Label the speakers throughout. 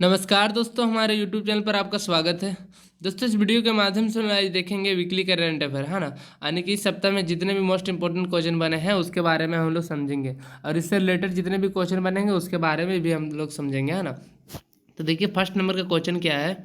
Speaker 1: नमस्कार दोस्तों, हमारे YouTube चैनल पर आपका स्वागत है। दोस्तों, इस वीडियो के माध्यम से हम आज देखेंगे वीकली करंट अफेयर, है ना। यानी कि इस सप्ताह में जितने भी मोस्ट इंपॉर्टेंट क्वेश्चन बने हैं उसके बारे में हम लोग समझेंगे, और इससे रिलेटेड जितने भी क्वेश्चन बनेंगे उसके बारे में भी हम लोग समझेंगे, है ना। तो देखिए, फर्स्ट नंबर का क्वेश्चन क्या है।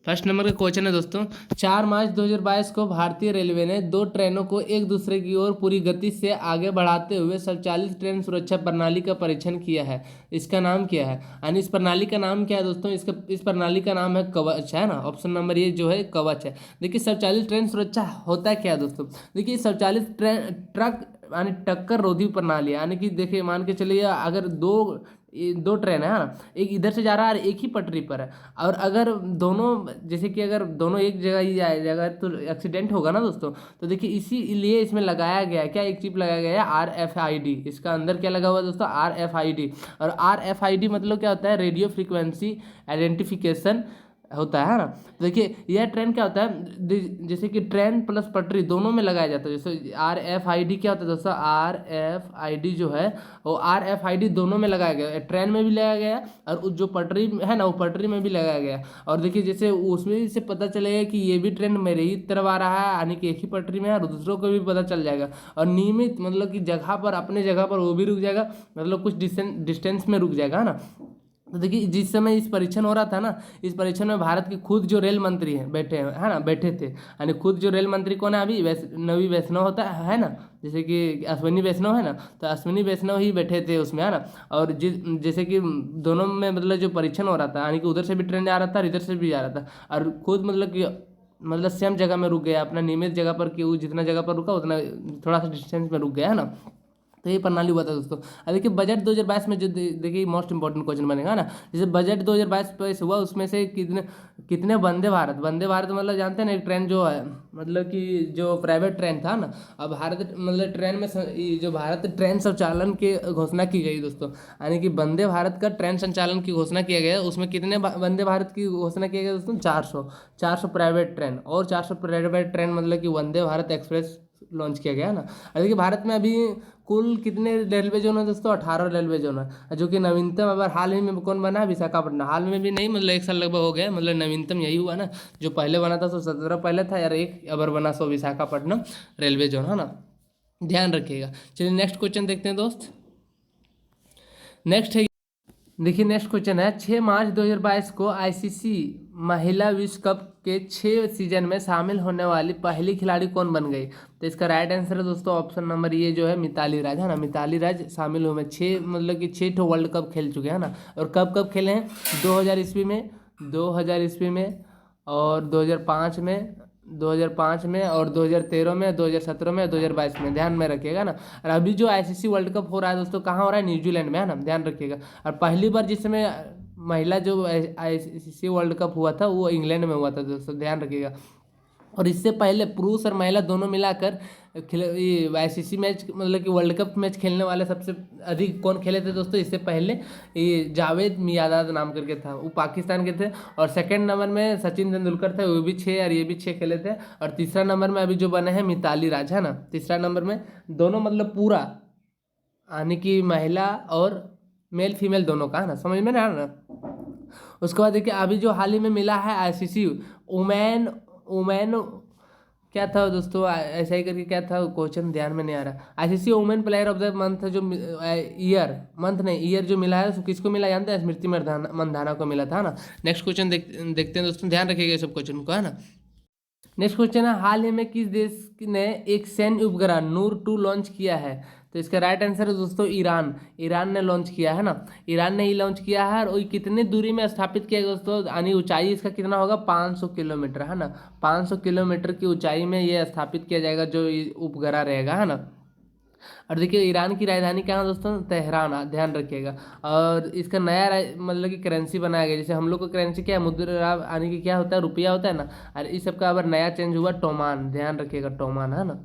Speaker 1: फर्स्ट नंबर का क्वेश्चन है दोस्तों, 4 मार्च 2022 को भारतीय रेलवे ने 2 ट्रेनों को एक दूसरे की ओर पूरी गति से आगे बढ़ाते हुए स्वचालित ट्रेन सुरक्षा प्रणाली का परीक्षण किया है। इसका नाम क्या है, यानी इस प्रणाली का नाम क्या है दोस्तों। इस प्रणाली का नाम है कवच, है ना। ऑप्शन नंबर ये जो है कवच है। देखिए, स्वचालित ट्रेन सुरक्षा होता है क्या है दोस्तों। देखिए, स्वचालित ट्रेन ट्रक यानी टक्कर रोधी प्रणाली, यानी कि देखिए, मान के चलिए अगर दो ट्रेन है ना, एक इधर से जा रहा है और एक ही पटरी पर है, और अगर दोनों जैसे कि अगर दोनों एक जगह ही जाएगा तो एक्सीडेंट होगा ना दोस्तों। तो देखिए, इसीलिए इसमें लगाया गया है क्या, एक चिप लगाया गया है RFID। इसका अंदर क्या लगा हुआ है दोस्तों, RFID। और RFID मतलब क्या होता है, रेडियो फ्रीक्वेंसी आइडेंटिफिकेशन होता है ना। तो देखिए, यह ट्रेन क्या होता है, जैसे कि ट्रेन प्लस पटरी दोनों में लगाया जाता है। जैसे RFID क्या होता है दोस्तों, RFID जो है वो RFID दोनों में लगाया गया है, ट्रेन में भी लगाया गया है और जो पटरी है ना वो पटरी में भी लगाया गया है। और देखिए, जैसे उसमें से पता चलेगा कि ये भी ट्रेन मेरे ही तरफ आ रहा है, यानी कि एक ही पटरी में है, और दूसरों को भी पता चल जाएगा। और नियमित मतलब कि जगह पर, अपने जगह पर वो भी रुक जाएगा, मतलब कुछ डिस्टेंस में रुक जाएगा, है ना। तो देखिए, जिस समय इस परीक्षण हो रहा था ना, इस परीक्षण में भारत के खुद जो रेल मंत्री हैं बैठे हैं, है ना, बैठे थे। यानी खुद जो रेल मंत्री कौन है अभी, नवी वैष्णव होता है ना। जैसे कि अश्विनी वैष्णव है ना, तो अश्विनी वैष्णव ही बैठे थे उसमें, है ना। और जैसे कि दोनों में मतलब जो परीक्षण हो रहा था, यानी कि उधर से भी ट्रेन जा रहा था और इधर से भी जा रहा था, और खुद मतलब कि मतलब सेम जगह में रुक गया, अपना नियमित जगह पर, कि वो जितना जगह पर रुका उतना थोड़ा सा डिस्टेंस में रुक गया, है ना। तो ये प्रणाली हुआ था दोस्तों। अब देखिए, बजट 2022 में जो देखिए मोस्ट इंपॉर्टेंट क्वेश्चन बनेगा ना। जैसे बजट 2022 पेश हुआ, उसमें से कितने कितने वंदे भारत मतलब जानते हैं ना, एक ट्रेन जो है, मतलब कि जो प्राइवेट ट्रेन था ना। अब भारत मतलब ट्रेन में जो भारत ट्रेन संचालन की घोषणा की गई दोस्तों, यानी कि वंदे भारत का ट्रेन संचालन की घोषणा किया गया। उसमें कितने वंदे भारत की घोषणा किया गया दोस्तों, 400 प्राइवेट ट्रेन, और 400 प्राइवेट ट्रेन मतलब कि वंदे भारत एक्सप्रेस लॉन्च किया गया है ना। और देखिए, भारत में अभी कुल कितने रेलवे जोन है दोस्तों, 18 रेलवे जोन है, जो कि नवीनतम अगर हाल ही में कौन बना है, विशाखापट्टनम। हाल में भी नहीं, मतलब 1 साल लगभग हो गया, मतलब नवीनतम यही हुआ ना। जो पहले बना था 17 पहले था यार, एक अबर बना विशाखापट्टनम रेलवे जोन, है ना। ध्यान रखिएगा। चलिए नेक्स्ट क्वेश्चन देखते हैं दोस्त। नेक्स्ट है, देखिए नेक्स्ट क्वेश्चन है, 6 मार्च 2022 को ICC महिला विश्व कप के 6 सीजन में शामिल होने वाली पहली खिलाड़ी कौन बन गई। तो इसका राइट आंसर है दोस्तों ऑप्शन नंबर ये जो है मिताली राज, है ना। मिताली राज शामिल हुए में 6 मतलब कि 6 ठो वर्ल्ड कप खेल चुके हैं ना। और कब कब खेले हैं, 2000 ईस्वी में, 2000 ईस्वी में, और 2005 में, 2005 में, और 2013 में, 2017 में, 2022 में। ध्यान में रखिएगा ना। और अभी जो ICC वर्ल्ड कप हो रहा है दोस्तों, कहाँ हो रहा है, न्यूजीलैंड में, है ना। ध्यान रखिएगा। और पहली बार जिस समय महिला जो ICC वर्ल्ड कप हुआ था वो इंग्लैंड में हुआ था दोस्तों, ध्यान रखिएगा। और इससे पहले पुरुष और महिला दोनों मिलाकर ये ICC मैच मतलब कि वर्ल्ड कप मैच खेलने वाले सबसे अधिक कौन खेले थे दोस्तों, इससे पहले ये जावेद मियांदाद नाम करके था, वो पाकिस्तान के थे। और सेकंड नंबर में सचिन तेंदुलकर थे, वो भी 6 और ये भी 6 खेले थे। और तीसरा नंबर में अभी जो बने हैं मिताली राज, है ना। तीसरा नंबर में दोनों मतलब पूरा, यानी कि महिला और मेल फीमेल दोनों का, है ना, समझ में ना आ रहा ना। उसके बाद देखिए, अभी जो हाल ही में मिला है ICC वुमेन वुमेन क्या था दोस्तों, ऐसा ही करके क्या था क्वेश्चन, ध्यान में नहीं आ रहा। ICC women player of the month जो ईयर जो मिला है, उसको किसको मिला जानते हैं, स्मृति मंधाना को मिला था ना। नेक्स्ट क्वेश्चन देखते हैं दोस्तों, ध्यान रखिएगा ये सब क्वेश्चन को, है ना। नेक्स्ट क्वेश्चन है, हाल ही में किस देश ने एक सैन्य उपग्रह नूर 2 लॉन्च किया है। तो इसका राइट आंसर है दोस्तों ईरान। ईरान ने लॉन्च किया है ना। ईरान ने ही लॉन्च किया है, और कितने दूरी में स्थापित किया गया दोस्तों, यानी ऊंचाई इसका कितना होगा, 500 किलोमीटर, है ना। 500 किलोमीटर की ऊंचाई में ये स्थापित किया जाएगा जो उपग्रह रहेगा, है ना। और देखिए, ईरान की राजधानी कहाँ है दोस्तों, तेहरान, ध्यान रखिएगा। और इसका नया मतलब कि करेंसी बनाया गया। जैसे हम लोग का करेंसी क्या है, मुद्रा, यानी कि क्या होता है, रुपया होता है ना। और इस सब का अब नया चेंज हुआ टोमान, ध्यान रखिएगा, टोमान, है ना।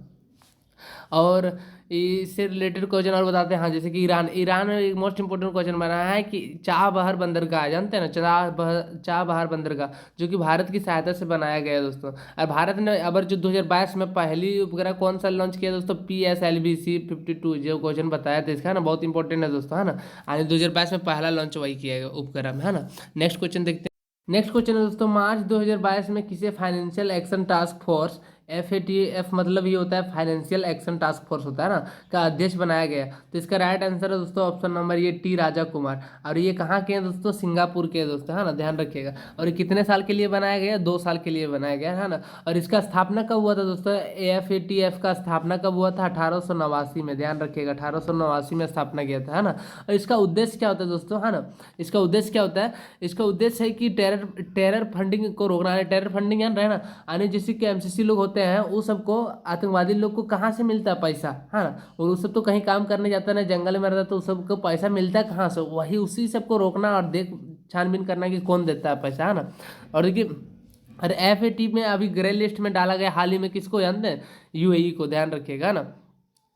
Speaker 1: और इससे रिलेटेड क्वेश्चन और बताते हैं। हाँ, जैसे कि ईरान में एक मोस्ट इंपोर्टेंट क्वेश्चन बना है कि चाबहार बंदरगाह, जानते हैं ना, चाबहार बंदरगाह, जो कि भारत की सहायता से बनाया गया है दोस्तों। और भारत ने अबर जो 2022 में पहली उपग्रह कौन सा लॉन्च किया दोस्तों, PSLV-C52, जो क्वेश्चन बताया था इसका, है ना, बहुत इंपॉर्टेंट है दोस्तों, है ना। यानी 2022 में पहला लॉन्च वही किया गया उपग्रह में, है ना। नेक्स्ट क्वेश्चन देखते हैं। नेक्स्ट क्वेश्चन है दोस्तों, मार्च 2022 में किसे financial action task force, FATF मतलब ये होता है फाइनेंशियल एक्शन टास्क फोर्स होता है ना, का अध्यक्ष बनाया गया? तो इसका राइट आंसर है दोस्तों ऑप्शन नंबर ये T राजा कुमार। और ये कहाँ के हैं दोस्तों, सिंगापुर के हैं दोस्तों, है ना, ध्यान रखिएगा। और ये कितने साल के लिए बनाया गया, 2 साल के लिए बनाया गया, है ना। और इसका स्थापना कब हुआ था दोस्तों, FATF का स्थापना कब हुआ था, 1889 में, ध्यान रखिएगा, 1889 में स्थापना किया था, है ना। और इसका उद्देश्य क्या होता है दोस्तों, है ना, इसका उद्देश्य क्या होता है, इसका उद्देश्य है कि टेरर फंडिंग को रोकना है। टेरर फंडिंग जान रहे हैं ना, यानी जैसे कि MCC लोग होते हैं, वो सबको, आतंकवादी लोग को कहाँ से मिलता है पैसा, है ना, और वो सब तो कहीं काम करने जाता है ना, जंगल में रहता, तो उस सबको पैसा मिलता है कहाँ से, वही उसी सबको रोकना और देख छानबीन करना कि कौन देता है पैसा, है ना। और देखिए, अरे FAT में अभी ग्रे लिस्ट में डाला गया हाल ही में, किसको जानते हैं, UAE को, ध्यान रखिएगा ना।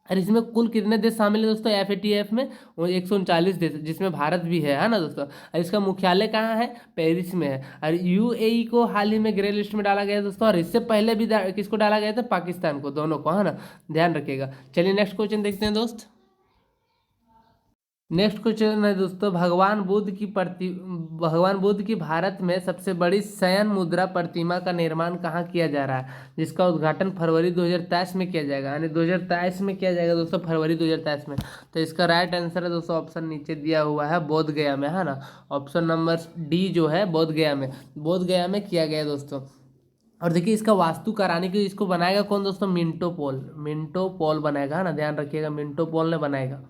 Speaker 1: और इसमें कुल कितने देश शामिल है दोस्तों, FATF में, वो 139 देश, जिसमें भारत भी है ना दोस्तों। और इसका मुख्यालय कहाँ है, पेरिस में है। और UAE को हाल ही में ग्रे लिस्ट में डाला गया है दोस्तों, और इससे पहले भी किसको डाला गया था, पाकिस्तान को, दोनों को, है ना, ध्यान रखिएगा। चलिए नेक्स्ट क्वेश्चन देखते हैं दोस्त। नेक्स्ट क्वेश्चन है दोस्तों, भगवान बुद्ध की भारत में सबसे बड़ी शयन मुद्रा प्रतिमा का निर्माण कहाँ किया जा रहा है, जिसका उद्घाटन फरवरी 2023 में किया जाएगा, यानी 2023 में किया जाएगा दोस्तों, फरवरी 2023 में। तो इसका राइट आंसर है दोस्तों ऑप्शन नीचे दिया हुआ है, बोध गया में, है ना, ऑप्शन नंबर D जो है, बोध गया में किया गया दोस्तों। और देखिए, इसका वास्तु कराने के इसको बनाएगा कौन दोस्तों, मिंटो पॉल बनाएगा, है ना, ध्यान रखिएगा, मिंटो पॉल ने बनाएगा।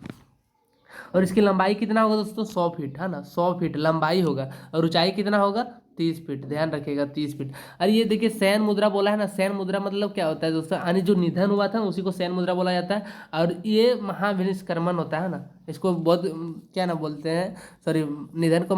Speaker 1: और इसकी लंबाई कितना होगा दोस्तों, 100 फीट, है ना, 100 फीट लंबाई होगा। और ऊंचाई कितना होगा, 30 फीट, ध्यान रखिएगा, 30 फीट। अरे ये देखिए, सैन मुद्रा बोला है ना, सैन मुद्रा मतलब क्या होता है दोस्तों, यानी जो निधन हुआ था उसी को सैन मुद्रा बोला जाता है। और ये महाविनिष्क्रमण होता है ना, इसको बहुत क्या ना बोलते हैं, सॉरी, निधन को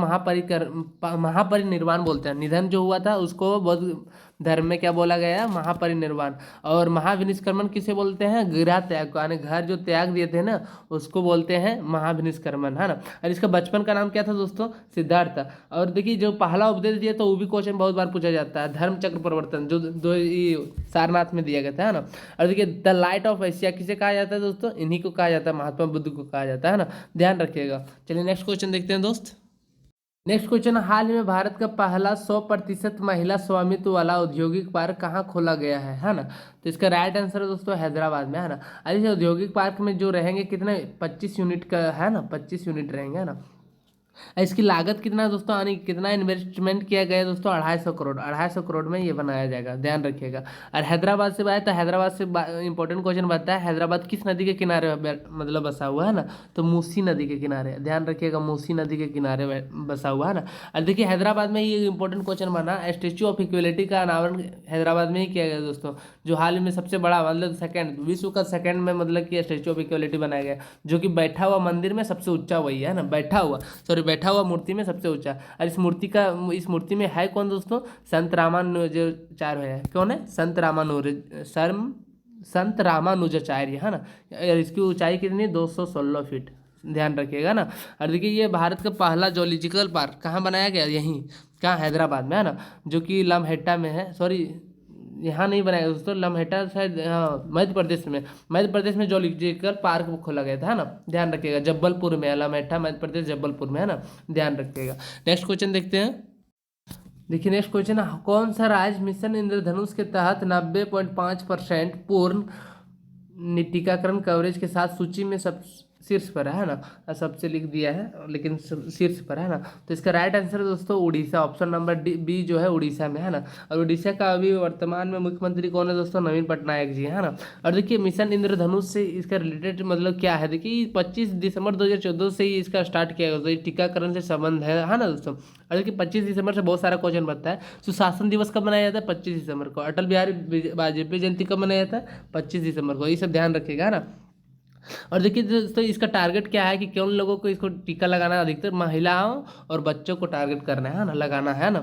Speaker 1: महापरिनिर्वाण बोलते हैं। निधन जो हुआ था उसको बौद्ध धर्म में क्या बोला गया है, महापरिनिर्वाण। और महाविनिष्क्रमण किसे बोलते हैं, गृह त्याग को, यानी घर जो त्याग दिए थे ना, उसको बोलते हैं महाविनिष्क्रमण, है ना। और इसका बचपन का नाम क्या था दोस्तों, सिद्धार्थ था। और देखिए, जो पहला उपदेश दिया तो वो भी क्वेश्चन बहुत बार पूछा जाता है, धर्म चक्र परिवर्तन, जो सारनाथ में दिया गया था, है ना। और देखिए, द लाइट ऑफ एशिया किसे कहा जाता है दोस्तों, इन्हीं को कहा जाता है, महात्मा बुद्ध को कहा जाता है ना, ध्यान रखिएगा। चलिए नेक्स्ट क्वेश्चन देखते हैं दोस्त। नेक्स्ट क्वेश्चन, हाल ही में भारत का पहला 100% महिला स्वामित्व वाला औद्योगिक पार्क कहाँ खोला गया है ना। तो इसका राइट आंसर है दोस्तों हैदराबाद में, है ना। अरे औद्योगिक पार्क में जो रहेंगे कितने, 25 यूनिट का, है ना, 25 यूनिट रहेंगे, है ना। इसकी लागत कितना है दोस्तों, यानी कितना इन्वेस्टमेंट किया गया है दोस्तों, 250 करोड़ में ये बनाया जाएगा, ध्यान रखिएगा। और हैदराबाद से बात, तो हैदराबाद से इंपॉर्टेंट क्वेश्चन बनता है, हैदराबाद किस नदी के किनारे मतलब बसा हुआ है ना, तो मूसी नदी के किनारे, ध्यान रखिएगा, मूसी नदी के किनारे बसा हुआ है ना। और देखिए, हैदराबाद में ये इंपॉर्टेंट क्वेश्चन बना, स्टेच्यू ऑफ इक्वलिटी का अनावरण हैदराबाद में ही किया गया दोस्तों, जो हाल ही में सबसे बड़ा, मतलब सेकंड, विश्व का सेकंड में, मतलब कि स्टेच्यू ऑफ इक्वलिटी बनाया गया, जो कि बैठा हुआ मंदिर में सबसे ऊंचा वही है ना, बैठा हुआ मूर्ति में सबसे ऊंचा। और इस मूर्ति में है कौन दोस्तों, संत रामानुजाचार्य है, कौन है, संत रामानुजाचार्य, है ना। और इसकी ऊंचाई कितनी, 216 फीट, ध्यान रखिएगा ना। और देखिए, ये भारत का पहला जूलॉजिकल पार्क कहाँ बनाया गया, यहीं, कहाँ, हैदराबाद में, है ना, जो कि लम्हेट्टा में है, सॉरी, यहाँ नहीं बनाया दोस्तों, लम्हेटा शायद, हाँ, मध्य प्रदेश में जूलॉजिकल पार्क खोला गया था, है ना, ध्यान रखिएगा, जबलपुर में, लम्हेटा मध्य प्रदेश, जबलपुर में, है ना, ध्यान रखिएगा। नेक्स्ट क्वेश्चन देखते हैं। देखिए, नेक्स्ट क्वेश्चन, कौन सा राज्य मिशन इंद्रधनुष के तहत 90.5% पूर्ण टीकाकरण कवरेज के साथ सूची में सब शीर्ष पर है ना, सबसे लिख दिया है लेकिन शीर्ष पर है ना। तो इसका राइट आंसर है दोस्तों उड़ीसा, ऑप्शन नंबर B जो है उड़ीसा में, है ना। और उड़ीसा का अभी वर्तमान में मुख्यमंत्री कौन है दोस्तों, नवीन पटनायक जी, है ना। और देखिए, मिशन इंद्रधनुष से इसका रिलेटेड मतलब क्या है, देखिए 25 दिसंबर 2014 से ही इसका स्टार्ट किया गया, तो ये टीकाकरण से संबंध है ना दोस्तों। और देखिए, 25 दिसंबर से बहुत सारा क्वेश्चन बनता है। सुशासन दिवस कब मनाया जाता है, 25 दिसंबर को। अटल बिहारी वाजपेयी जयंती कब मनाया जाता है, 25 दिसंबर को, ये सब ध्यान रखिएगा, है ना। और देखिए दोस्तों, इसका टारगेट क्या है कि कौन लोगों को इसको टीका लगाना, अधिकतर महिलाओं और बच्चों को टारगेट करना है ना, लगाना है ना।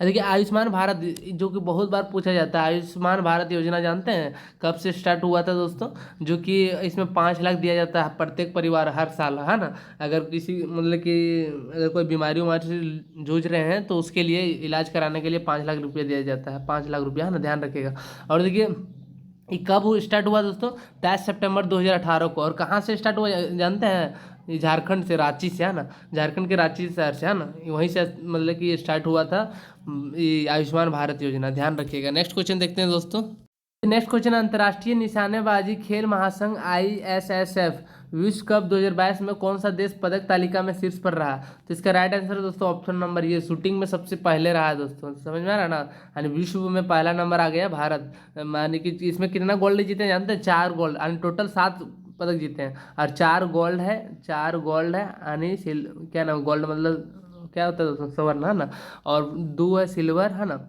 Speaker 1: देखिए आयुष्मान भारत जो कि बहुत बार पूछा जाता है, आयुष्मान भारत योजना जानते हैं कब से स्टार्ट हुआ था दोस्तों? जो कि इसमें 5 लाख दिया जाता है प्रत्येक परिवार हर साल, है ना। अगर किसी मतलब कि अगर कोई बीमारी उमारी से जूझ रहे हैं तो उसके लिए इलाज कराने के लिए 5 लाख रुपया दिया जाता है, 5 लाख रुपया, है ना, ध्यान रखिएगा। और देखिए ये कब स्टार्ट हुआ दोस्तों? 23 सितंबर 2018 को। और कहाँ से स्टार्ट हुआ जानते हैं? ये झारखंड से, रांची से, है ना। झारखंड के रांची शहर से, है ना, वहीं से मतलब कि ये स्टार्ट हुआ था ये आयुष्मान भारत योजना, ध्यान रखिएगा। नेक्स्ट क्वेश्चन देखते हैं दोस्तों। नेक्स्ट क्वेश्चन, अंतर्राष्ट्रीय निशानेबाजी खेल महासंघ ISSF विश्व कप 2022 में कौन सा देश पदक तालिका में शीर्ष पर रहा? तो इसका राइट आंसर है दोस्तों ऑप्शन नंबर ये, शूटिंग में सबसे पहले रहा है दोस्तों, समझ में आ रहा है ना। यानी विश्व में पहला नंबर आ गया भारत। मानी कि इसमें कितना गोल्ड जीते हैं जानते हैं? 4 गोल्ड, यानी टोटल 7 पदक जीते हैं। और 4 गोल्ड है, 4 गोल्ड है, यानी क्या नाम, गोल्ड मतलब क्या होता है दोस्तों? स्वर्ण, है ना। और 2 है सिल्वर, है ना।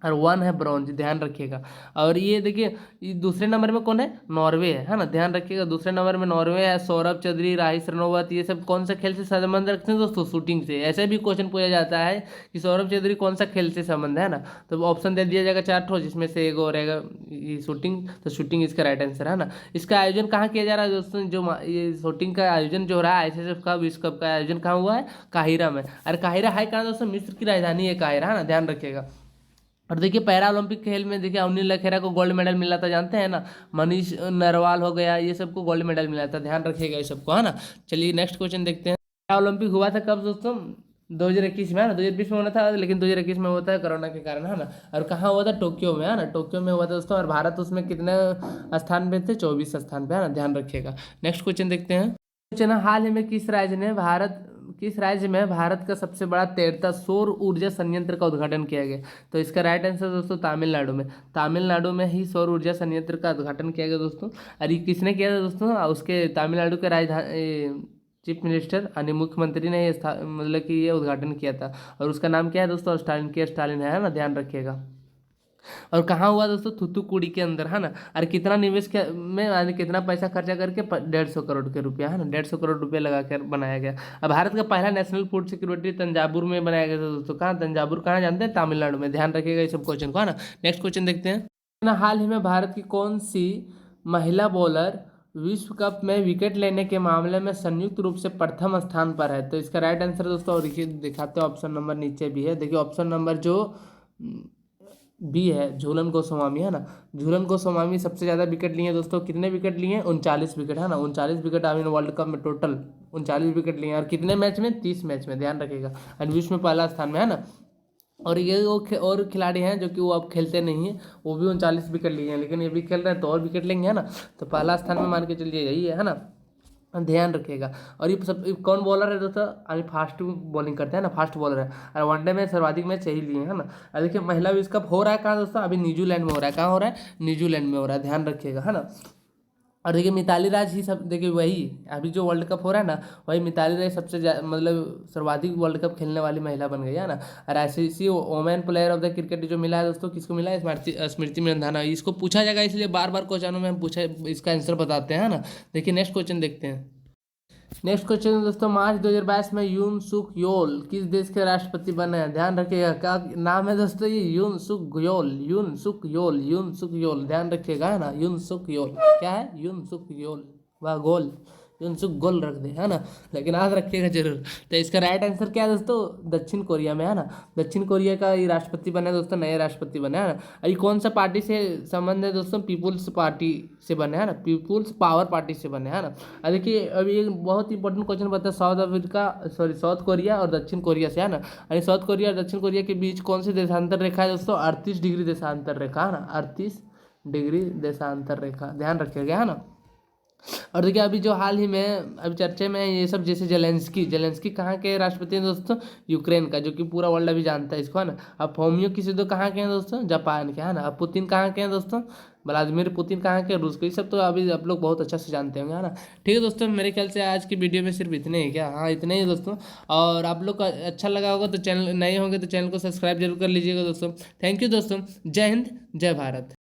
Speaker 1: और 1 है ब्रॉन्ज, ध्यान रखिएगा। और ये देखिए ये दूसरे नंबर में कौन है? नॉर्वे है ना, ध्यान रखिएगा। दूसरे नंबर में नॉर्वे है। सौरभ चौधरी, राही सरनोबत, ये सब कौन सा खेल से संबंध रखते हैं दोस्तों? शूटिंग से। ऐसे भी क्वेश्चन पूछा जाता है कि सौरभ चौधरी कौन सा खेल से संबंध है ना। तो ऑप्शन दे दिया जाएगा 4 ठो, जिसमें से एक और रहेगा ये शूटिंग। तो शूटिंग इसका राइट आंसर है ना। इसका आयोजन कहाँ किया जा रहा है दोस्तों? ये शूटिंग का आयोजन जो हो रहा है ISSF का विश्व कप का आयोजन कहाँ हुआ है? काहिरा में। अरे काहिरा है कहाँ दोस्तों? मिस्र की राजधानी है काहिरा, है ना, ध्यान रखिएगा। और देखिए पैरा ओलंपिक खेल में देखिए अनिल लखेरा को गोल्ड मेडल मिला था, जानते हैं ना। मनीष नरवाल हो गया, ये सबको गोल्ड मेडल मिला था, ध्यान रखिएगा ये सबको, है ना। चलिए नेक्स्ट क्वेश्चन देखते हैं। पैरा ओलंपिक हुआ था कब दोस्तों? 2021 में, है ना। 2020 में होना था, लेकिन 2021 में होता है कोरोना के कारण, है ना। और कहाँ हुआ था? टोक्यो में, है ना, टोक्यो में हुआ था दोस्तों। और भारत उसमें कितने स्थान पे थे? 24 स्थान पे, है ना, ध्यान रखिएगा। नेक्स्ट क्वेश्चन देखते हैं। क्वेश्चन है, हाल ही में किस राज्य में भारत का सबसे बड़ा तैरता सौर ऊर्जा संयंत्र का उद्घाटन किया गया? तो इसका राइट आंसर दोस्तों तमिलनाडु में। तमिलनाडु में ही सौर ऊर्जा संयंत्र का उद्घाटन किया गया दोस्तों। और ये किसने किया था दोस्तों? उसके तमिलनाडु के राजधानी चीफ मिनिस्टर यानी मुख्यमंत्री ने ये मतलब कि ये उद्घाटन किया था। और उसका नाम क्या है दोस्तों? स्टालिन, के स्टालिन है ना, ध्यान रखिएगा। और कहाँ हुआ दोस्तों? थूथुकुड़ी के अंदर, है ना। और कितना निवेश के में यानी कितना पैसा खर्चा करके 150 करोड़ के रुपया, है ना, 150 करोड़ रुपया लगा कर बनाया गया। अब भारत का पहला नेशनल फूड सिक्योरिटी तंजावुर में बनाया गया था दोस्तों। कहाँ? तंजावुर कहाँ जानते हैं? तमिलनाडु में, ध्यान रखिएगा ये सब क्वेश्चन को, है ना। नेक्स्ट क्वेश्चन देखते हैं ना। हाल ही में भारत की कौन सी महिला बॉलर विश्व कप में विकेट लेने के मामले में संयुक्त रूप से प्रथम स्थान पर है? तो इसका राइट आंसर दोस्तों देखिए दिखाते हैं, ऑप्शन नंबर नीचे भी है, देखिए ऑप्शन नंबर जो बी है, झूलन गोस्वामी, है ना। झूलन गोस्वामी सबसे ज़्यादा विकेट लिए हैं दोस्तों। कितने विकेट लिए हैं? 39 विकेट, है ना। 39 विकेट अभी वर्ल्ड कप में टोटल 39 विकेट लिए हैं। और कितने मैच में? 30 मैच में, ध्यान रखिएगा। और विश्व में पहला स्थान में, है ना। और ये वो और खिलाड़ी हैं जो कि वो अब खेलते नहीं हैं, वो भी 39 विकेट लिए हैं, लेकिन ये भी खेल रहे हैं तो और विकेट लेंगे, है ना। तो पहला स्थान में मान के चलिए यही है ना, ध्यान रखिएगा। और ये कौन बॉलर है दोस्तों? अभी फास्ट बॉलिंग करते हैं ना, फास्ट बॉलर है। और वनडे में सर्वाधिक मैच यही लिए, है ना। और देखिए महिला विश्व कप हो रहा है कहाँ दोस्तों? अभी न्यूजीलैंड में हो रहा है। कहाँ हो रहा है? न्यूजीलैंड में हो रहा है, ध्यान रखिएगा, है ना। और देखिए मिताली राज ही सब, देखिए वही अभी जो वर्ल्ड कप हो रहा है ना, वही मिताली राज सबसे मतलब सर्वाधिक वर्ल्ड कप खेलने वाली महिला बन गई, है ना। और ICC women player of the cricket जो मिला है दोस्तों, किसको मिला है? स्मृति मंधाना। इसको पूछा जाएगा, इसलिए बार बार क्वेश्चनों में हम पूछा इसका आंसर बताते हैं, है ना। देखिए नेक्स्ट क्वेश्चन देखते हैं। नेक्स्ट क्वेश्चन दोस्तों, मार्च 2022 में यून सुक योल किस देश के राष्ट्रपति बने हैं? ध्यान रखिएगा, क्या नाम है दोस्तों? ये यून सुक योल, यून सुक योल, यून सुक योल, ध्यान रखिएगा, है ना। यून सुक योल क्या है? यून सुक योल, वाह गोल, यून सुक गोल रख दे, है ना, लेकिन याद रखिएगा जरूर। तो इसका राइट आंसर क्या है दोस्तों? दक्षिण कोरिया में, है ना। दक्षिण कोरिया का ये राष्ट्रपति बने दोस्तों, नए राष्ट्रपति बने, है ना। और ये कौन सा पार्टी से संबंध है दोस्तों? पीपुल्स पार्टी से बने, है ना, पीपुल्स पावर पार्टी से बने, है ना। और देखिए अभी एक बहुत इंपॉर्टेंट क्वेश्चन बताया, साउथ कोरिया और दक्षिण कोरिया से, है ना। और साउथ कोरिया और दक्षिण कोरिया के बीच कौन सी देशांतर रेखा है दोस्तों? 38 डिग्री देशांतर रेखा, है ना, 38 डिग्री देशांतर रेखा, ध्यान रखिएगा, है ना। और देखिए अभी जो हाल ही में अभी चर्चे में ये सब, जैसे जेलेंस्की कहाँ के राष्ट्रपति हैं दोस्तों? यूक्रेन का, जो कि पूरा वर्ल्ड अभी जानता है इसको, है ना। अब फोमियो किसिडो कहाँ के हैं दोस्तों? जापान के, है ना। अब पुतिन कहाँ के हैं दोस्तों? व्लादिमीर पुतिन कहाँ के? रूस के। ये सब तो अभी आप लोग बहुत अच्छा से जानते होंगे, है ना। ठीक है दोस्तों, मेरे ख्याल से आज की वीडियो में सिर्फ इतने ही क्या? हाँ इतने ही दोस्तों। और आप लोग को अच्छा लगा होगा तो चैनल नए होंगे तो चैनल को सब्सक्राइब जरूर कर लीजिएगा दोस्तों। थैंक यू दोस्तों, जय हिंद, जय भारत।